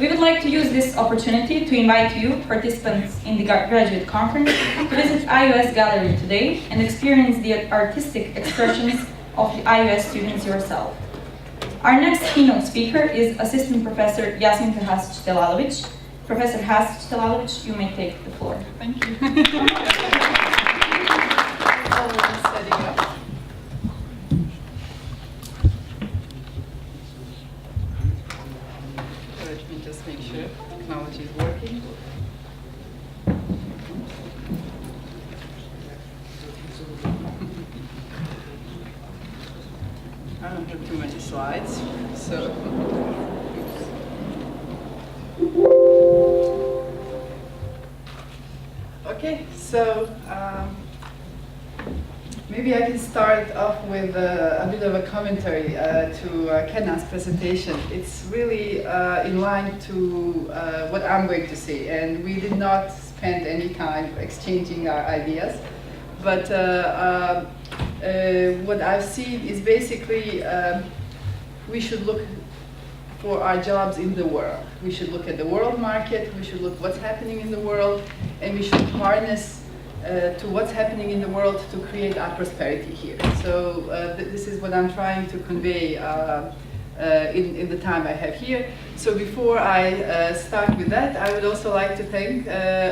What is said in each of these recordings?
We would like to use this opportunity to invite you, participants in the Graduate Conference, to visit IUS Gallery today and experience the artistic expressions of the IUS students yourself. Our next keynote speaker is Assistant Professor Jasminka Hasić Telalović. Professor Hasić Telalović, you may take the floor. Thank you. Setting up. Let me just make sure technology is working. I don't have too many slides, so. Okay, so maybe I can start off with a bit of a commentary to Kenan's presentation. It's really in line to what I'm going to say, and we did not spend any time exchanging our ideas, but what I've seen is basically we should look for our jobs in the world. We should look at the world market, we should look what's happening in the world, and we should harness to what's happening in the world to create our prosperity here. So this is what I'm trying to convey in the time I have here. So before I start with that, I would also like to thank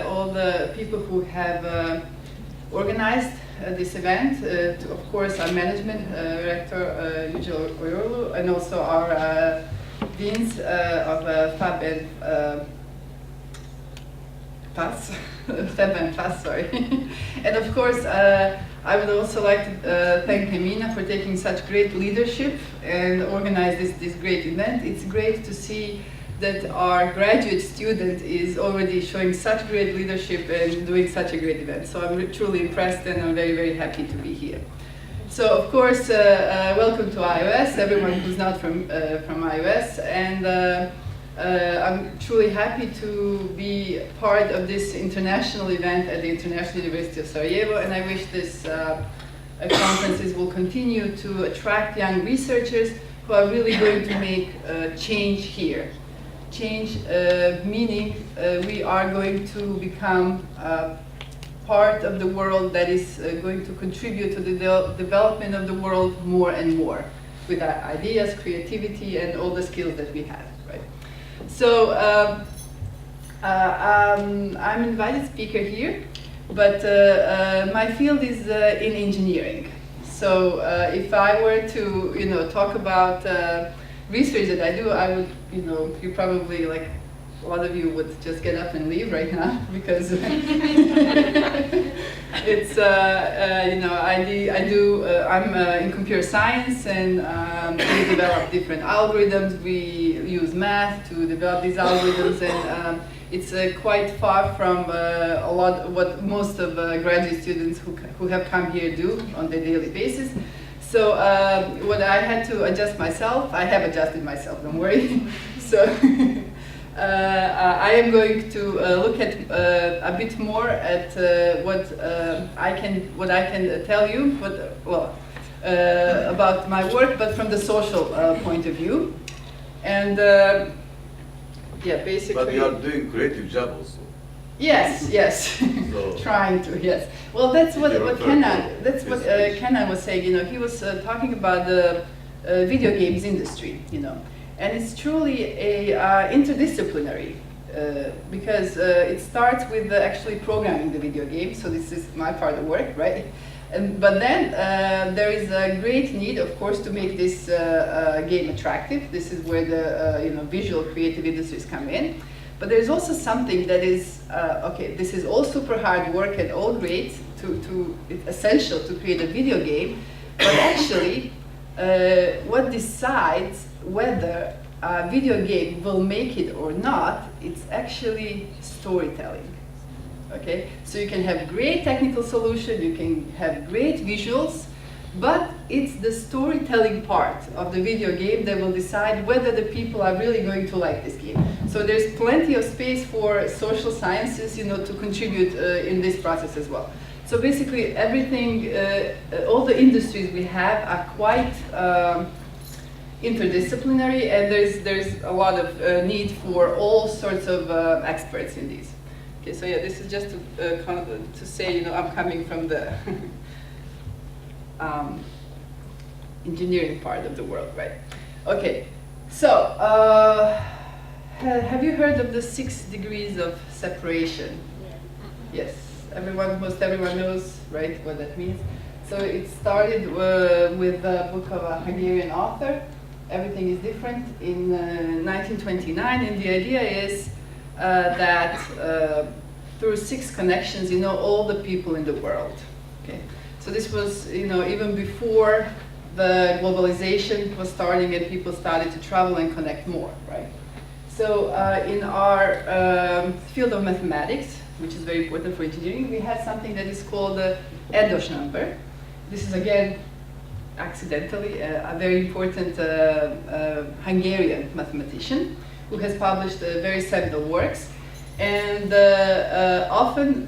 all the people who have organized this event, of course our management director, Yücel Oyorlu, and also our deans of FAB and FAS, sorry. And of course, I would also like to thank Emina for taking such great leadership and organize this great event. It's great to see that our graduate student is already showing such great leadership and doing such a great event. So I'm truly impressed and I'm very, very happy to be here. So of course, welcome to IUS, everyone who's not from IUS, and I'm truly happy to be part of this international event at the International University of Sarajevo, and I wish this conferences will continue to attract young researchers who are really going to make change here. Change meaning we are going to become part of the world that is going to contribute to the development of the world more and more with our ideas, creativity, and all the skills that we have, right? So I'm an invited speaker here, but my field is in engineering. So if I were to, talk about research that I do, I would, you probably, like, a lot of you would just get up and leave right now because it's, I'm in computer science, and we develop different algorithms. We use math to develop these algorithms, and it's quite far from a lot of what most of graduate students who have come here do on their daily basis. So what I had to adjust myself, I have adjusted myself, don't worry. So I am going to look at a bit more at what I can tell you, about my work, but from the social point of view. And yeah, basically. But you are doing creative job also. Yes, yes, so trying to, yes. Well, that's what Kenan was saying. He was talking about the video games industry, and it's truly a interdisciplinary because it starts with actually programming the video game. So this is my part of work, right? But then there is a great need, of course, to make this game attractive. This is where the visual creative industries come in. But there's also something that is, this is all super hard work and all great, it's essential to create a video game, but actually, what decides whether a video game will make it or not, it's actually storytelling. Okay, so you can have great technical solution, you can have great visuals, but it's the storytelling part of the video game that will decide whether the people are really going to like this game. So there's plenty of space for social sciences, to contribute in this process as well. So basically everything, all the industries we have are quite interdisciplinary, and there's a lot of need for all sorts of experts in these. Okay, so yeah, this is just to say, I'm coming from the engineering part of the world, right? Okay, so have you heard of the 6 degrees of separation? Yes, most everyone knows, right, what that means. So it started with a book of a Hungarian author, Everything is Different, in 1929, and the idea is that through 6 connections, you know all the people in the world. Okay, so this was, even before the globalization was starting and people started to travel and connect more, right? So in our field of mathematics, which is very important for engineering, we had something that is called the Erdos number. This is again, accidentally, a very important Hungarian mathematician who has published very seminal works. And often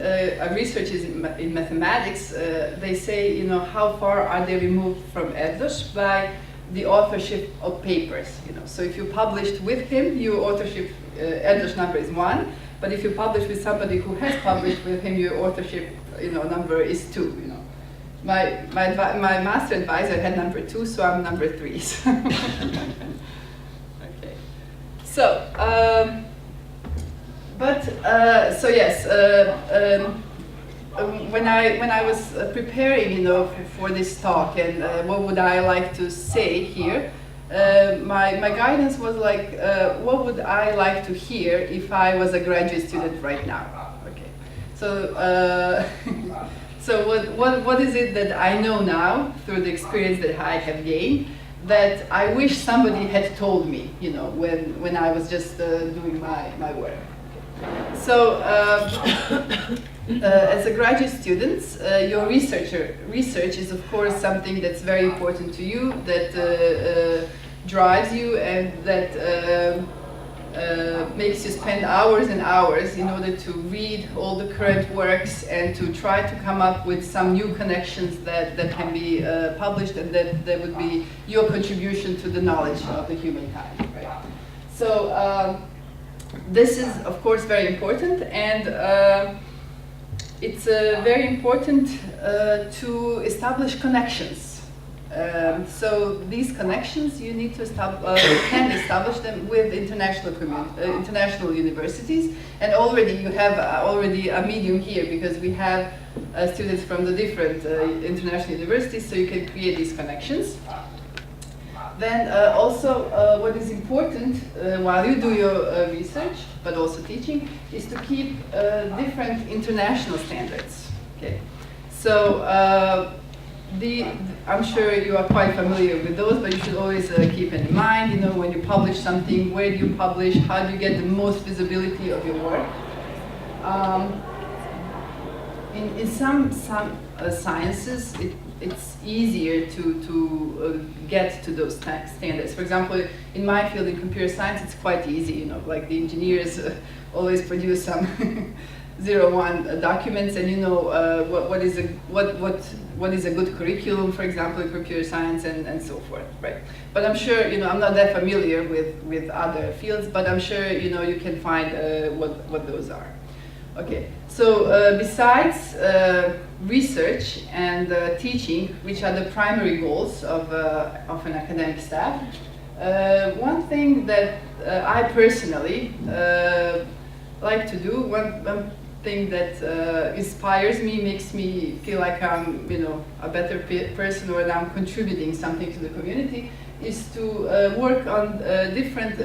researchers in mathematics, they say, how far are they removed from Erdos by the authorship of papers. So if you published with him, your authorship Erdos number is 1. But if you publish with somebody who has published with him, your authorship number is 2. My master advisor had number 2, so I'm number 3. Okay. So, so yes, when I was preparing, for this talk and what would I like to say here, my guidance was like, what would I like to hear if I was a graduate student right now? Okay, so so what is it that I know now through the experience that I have gained that I wish somebody had told me, when I was just doing my work? So, as a graduate student, your research is of course something that's very important to you, that drives you, and that makes you spend hours and hours in order to read all the current works and to try to come up with some new connections that can be published, and that would be your contribution to the knowledge of the humankind, right? So, this is, of course, very important, and it's very important to establish connections. So these connections, you need to can establish them with international universities, and already you have a medium here, because we have students from the different international universities, so you can create these connections. Then also what is important while you do your research, but also teaching, is to keep different international standards. Okay, so I'm sure you are quite familiar with those, but you should always keep in mind, when you publish something, where do you publish, how do you get the most visibility of your work. In some sciences, it's easier to get to those standards. For example, in my field, in computer science, it's quite easy. Like the engineers always produce some 01 documents, and what is a good curriculum, for example, in computer science, and so forth, right? But I'm sure I'm not that familiar with other fields, but I'm sure you can find what those are. Okay, so besides research and teaching, which are the primary goals of an academic staff, one thing that I personally like to do, one thing that inspires me, makes me feel like I'm a better person, or that I'm contributing something to the community, is to work on different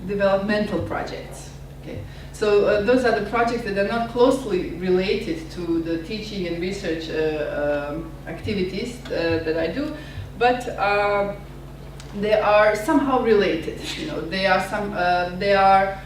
developmental projects. Okay. So those are the projects that are not closely related to the teaching and research activities that I do, but they are somehow related. They are,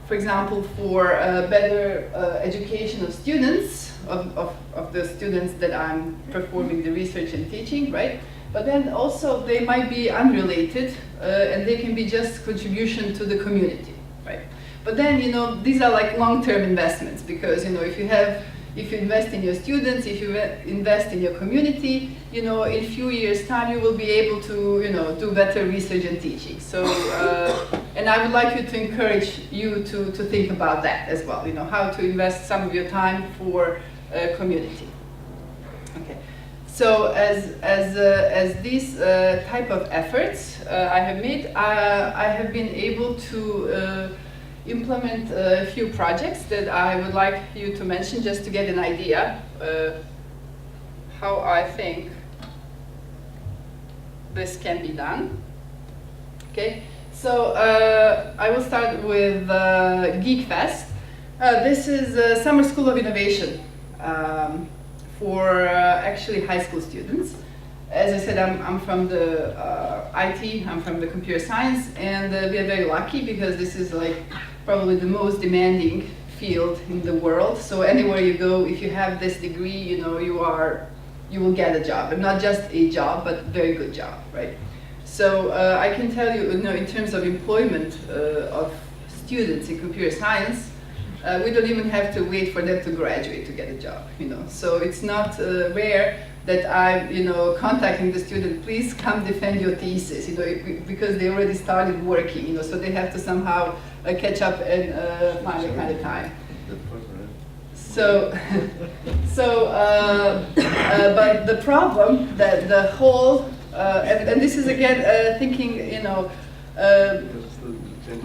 for example, for better education of students, of the students that I'm performing the research and teaching, right? But then also they might be unrelated, and they can be just contribution to the community, right? But then, these are like long-term investments, because, if you have if you invest in your students, if you invest in your community, in a few years' time you will be able to, do better research and teaching. So, and I would like you to encourage you to think about that as well, how to invest some of your time for community. Okay. So as these type of efforts I have made, I have been able to implement a few projects that I would like you to mention just to get an idea how I think this can be done. Okay, so I will start with Geek Fest. This is a summer school of innovation for actually high school students. As I said, I'm from the IT, I'm from the computer science, and we are very lucky because this is like probably the most demanding field in the world. So anywhere you go, if you have this degree, you will get a job, and not just a job, but very good job, right? So I can tell you, in terms of employment of students in computer science, we don't even have to wait for them to graduate to get a job, So it's not rare that I'm, contacting the student, please come defend your thesis, because they already started working, so they have to somehow catch up and find a kind of time. So, but the problem that the whole, and this is again thinking,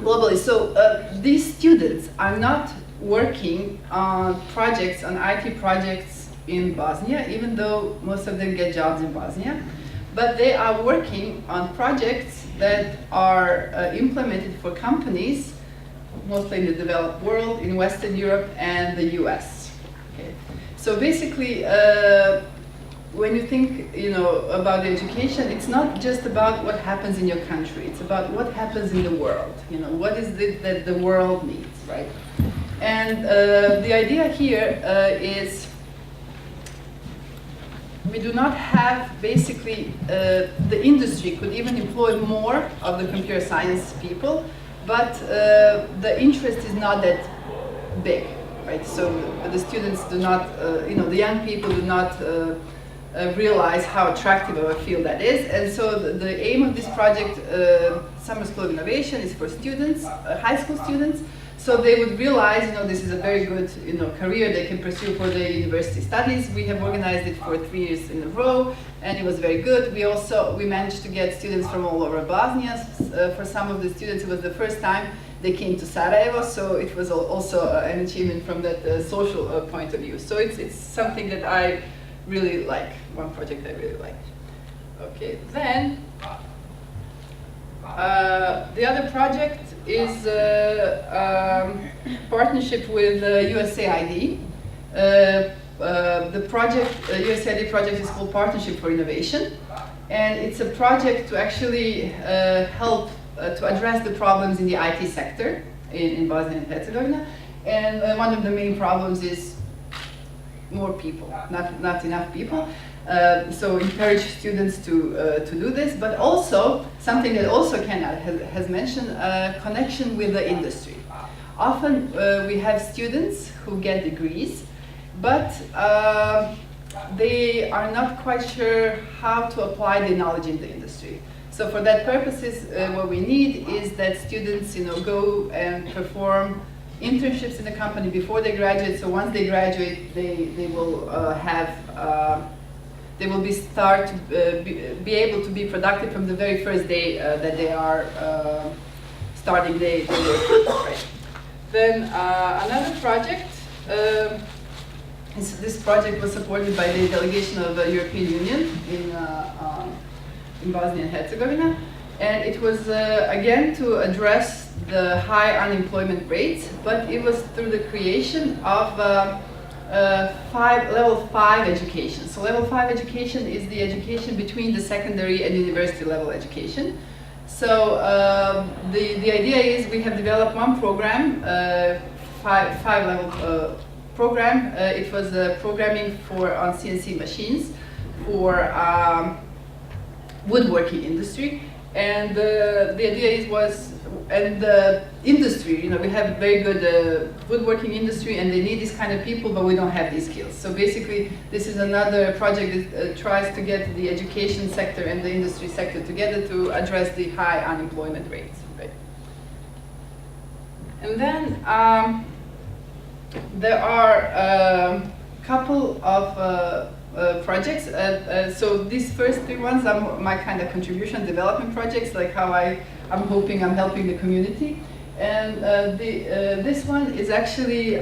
globally. So these students are not working on projects, on IT projects in Bosnia, even though most of them get jobs in Bosnia, but they are working on projects that are implemented for companies, mostly in the developed world, in Western Europe and the US. Okay. So basically, when you think, about education, it's not just about what happens in your country, it's about what happens in the world, what is it that the world needs, right? And the idea here is we do not have, basically, the industry could even employ more of the computer science people, but the interest is not that big, right? So the students do not, the young people do not realize how attractive of a field that is. And so the aim of this project, Summer School of Innovation, is for students, high school students, so they would realize, this is a very good, career they can pursue for their university studies. We have organized it for 3 years in a row, and it was very good. We managed to get students from all over Bosnia. For some of the students, it was the first time they came to Sarajevo, so it was also an achievement from that social point of view. So it's something that I really like, one project I really like. Okay, then the other project is partnership with USAID. The project, USAID project is called Partnership for Innovation, and it's a project to actually help to address the problems in the IT sector in Bosnia and Herzegovina. And one of the main problems is more people, not enough people. So encourage students to do this, but also something that also Kenna has mentioned, connection with the industry. Often we have students who get degrees, but they are not quite sure how to apply the knowledge in the industry. So for that purposes, what we need is that students, go and perform internships in the company before they graduate. So once they graduate, they will they will be able to be productive from the very first day that they are starting their work. Right. Then another project. This project was supported by the delegation of the European Union in Bosnia and Herzegovina, and it was again to address the high unemployment rates, but it was through the creation of level 5 education. So level 5 education is the education between the secondary and university level education. So the idea is we have developed one program, five level program. It was programming on CNC machines for woodworking industry. And the idea was, and the industry, you know, we have very good woodworking industry, and they need this kind of people, but we don't have these skills. So basically, this is another project that tries to get the education sector and the industry sector together to address the high unemployment rates. Right? And then there are a couple of projects. So these first three ones are my kind of contribution development projects, like how I'm hoping I'm helping the community. And this one is actually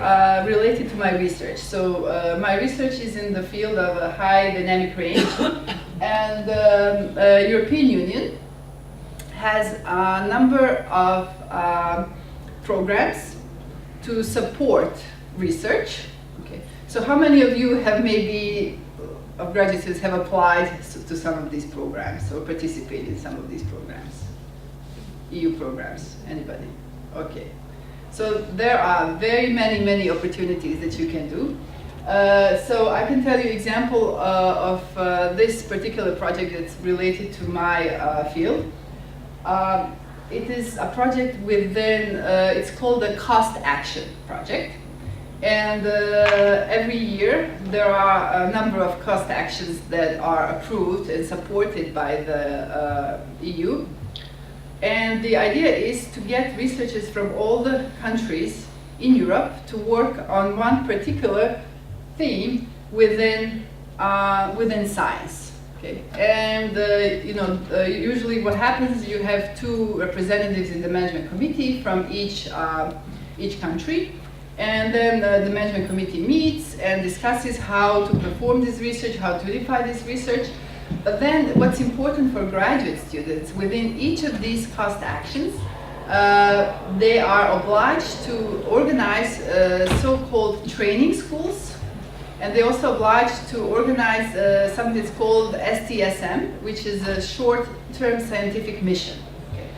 related to my research. So my research is in the field of high dynamic range. And the European Union has a number of programs to support research. Okay. So how many of you have maybe of graduate students have applied to some of these programs or participated in some of these programs? EU programs, anybody? Okay. So there are very many opportunities that you can do. So I can tell you example of this particular project that's related to my field. It is a project within, it's called the Cost Action Project. And every year there are a number of cost actions that are approved and supported by the EU. And the idea is to get researchers from all the countries in Europe to work on one particular theme within science. Okay. And you know, usually what happens is you have two representatives in the management committee from each country. And then the management committee meets and discusses how to perform this research, how to verify this research. But then what's important for graduate students, within each of these cost actions, they are obliged to organize so-called training schools. And they're also obliged to organize something that's called STSM, which is a short-term scientific mission. Okay.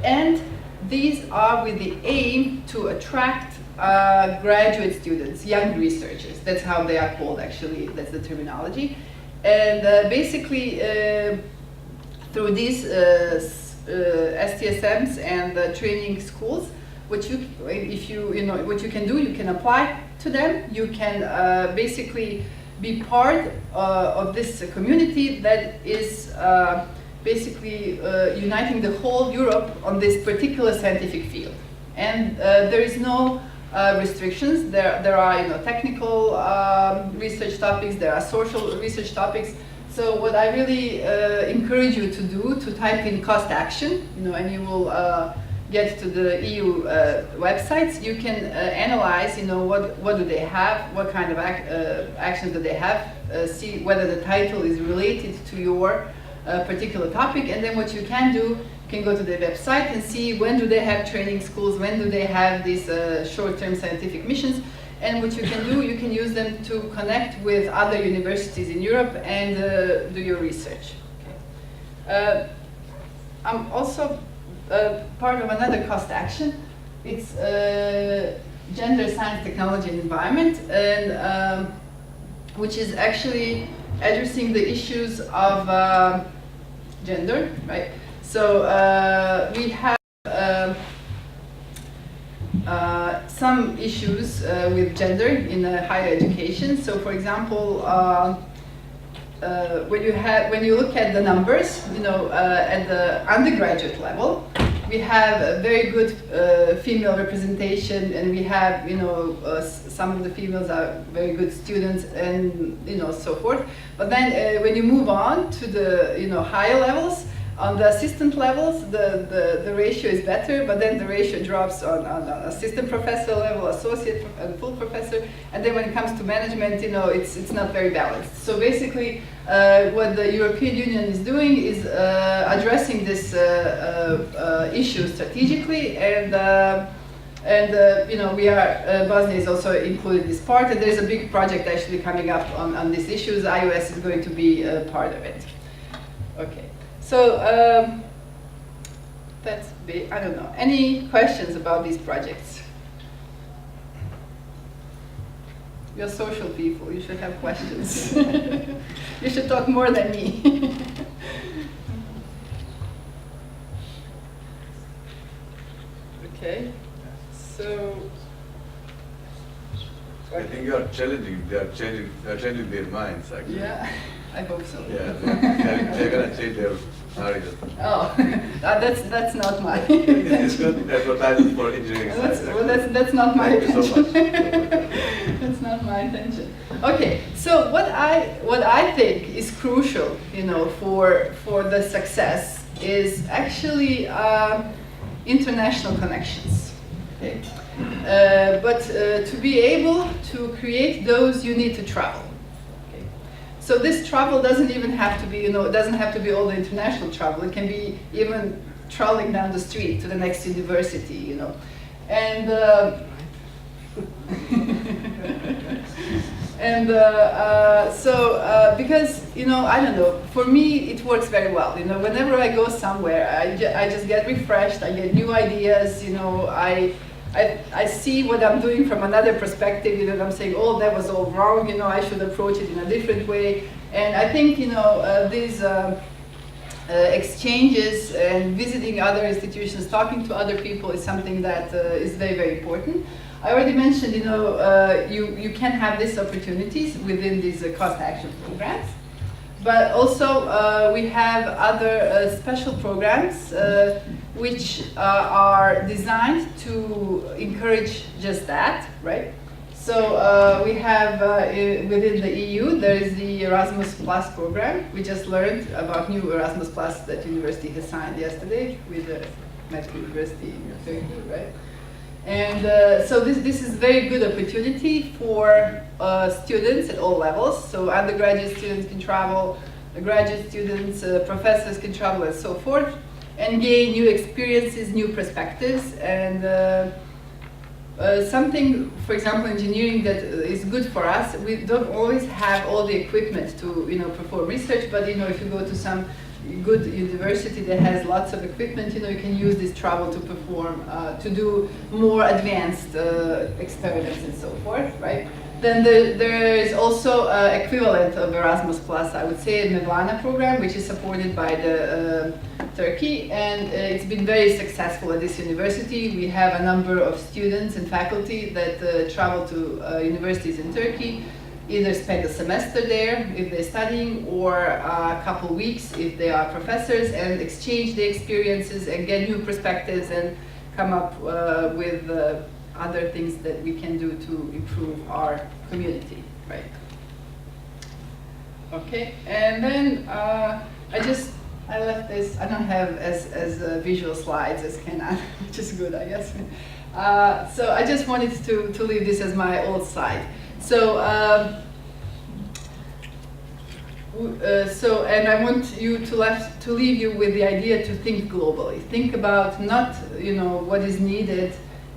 And these are with the aim to attract graduate students, young researchers. That's how they are called, actually. That's the terminology. And basically, through these STSMs and training schools, what you can do, you can apply to them. You can basically be part of this community that is basically uniting the whole Europe on this particular scientific field. And there is no restrictions. There are technical research topics, there are social research topics. So what I really encourage you to do, to type in cost action, and you will get to the EU websites. You can analyze, what do they have, what kind of actions do they have, see whether the title is related to your particular topic, and then what you can do, you can go to the website and see when do they have training schools, when do they have these short-term scientific missions, and what you can do, you can use them to connect with other universities in Europe and do your research. Okay. I'm also part of another cost action. It's gender, science, technology, and environment, and which is actually addressing the issues of gender, right? So we have some issues with gender in higher education. So, for example, when you look at the numbers, at the undergraduate level, we have a very good female representation, and we have, some of the females are very good students, and so forth. But then when you move on to the higher levels, on the assistant levels, the ratio is better, but then the ratio drops on assistant professor level, associate and full professor, and then when it comes to management, it's not very balanced. So basically, what the European Union is doing is addressing this issue strategically, and we are, Bosnia is also included in this part, and there's a big project actually coming up on these issues. IUS is going to be part of it. Okay. So that's big. I don't know. Any questions about these projects? You're social people. You should have questions. You should talk more than me. I think you are challenging. They are changing their minds actually. Yeah, I hope so. Yeah, they're gonna change their areas. Oh, that's not my It's intention. good advertising for engineering science. Well, that's not my Thank you so intention. much. That's not my intention. Okay, so what I think is crucial, you know, for the success is actually international connections. Okay, but to be able to create those, you need to travel. Okay, so this travel doesn't even have to be, you know, it doesn't have to be all the international travel. It can be even traveling down the street to the next university, you know, and. Because, you know, I don't know, for me it works very well. You know, whenever I go somewhere, I just get refreshed, I get new ideas, you know, I see what I'm doing from another perspective, you know, I'm saying, oh, that was all wrong, you know, I should approach it in a different way. And I think, you know, these exchanges and visiting other institutions, talking to other people is something that is very, very important. I already mentioned, you know, you can have these opportunities within these cost action programs, but also we have other special programs which are designed to encourage just that, right? So we have within the EU, there is the Erasmus Plus program. We just learned about new Erasmus Plus that university has signed yesterday with the Met University in Turkey, right? And so this is very good opportunity for students at all levels. So undergraduate students can travel, graduate students, professors can travel, and so forth, and gain new experiences, new perspectives, and something, for example, engineering that is good for us. We don't always have all the equipment to, you know, perform research, but you know, if you go to some good university that has lots of equipment, you know, you can use this travel to perform, to do more advanced experiments and so forth, right? Then there is also equivalent of Erasmus Plus, I would say, the Mevlana program, which is supported by the Turkey, and it's been very successful at this university. We have a number of students and faculty that travel to universities in Turkey, either spend a semester there if they're studying, or a couple weeks if they are professors, and exchange the experiences and get new perspectives and come up with other things that we can do to improve our community, right? Okay, and then I left this, I don't have as visual slides as Kenan, which is good, I guess. So I just wanted to leave this as my old slide. So, and I want you to leave you with the idea to think globally. Think about not, you know, what is needed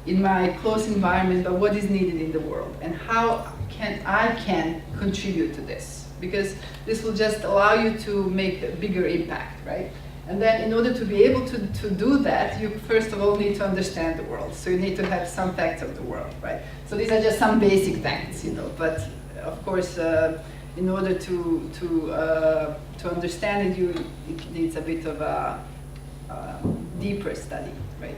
in my close environment, but what is needed in the world, and how I can contribute to this, because this will just allow you to make a bigger impact, right? And then in order to be able to do that, you first of all need to understand the world. So you need to have some facts of the world, right? So these are just some basic facts, you know, but of course, in order to understand it, it needs a bit of a deeper study, right?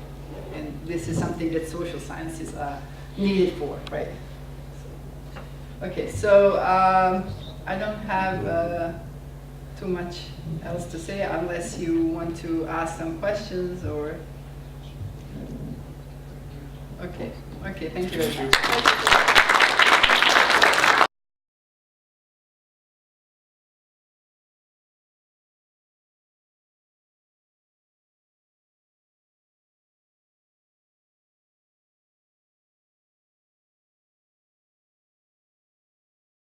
And this is something that social sciences are needed for, right? Okay, so I don't have too much else to say unless you want to ask some questions or. Okay, thank you very much.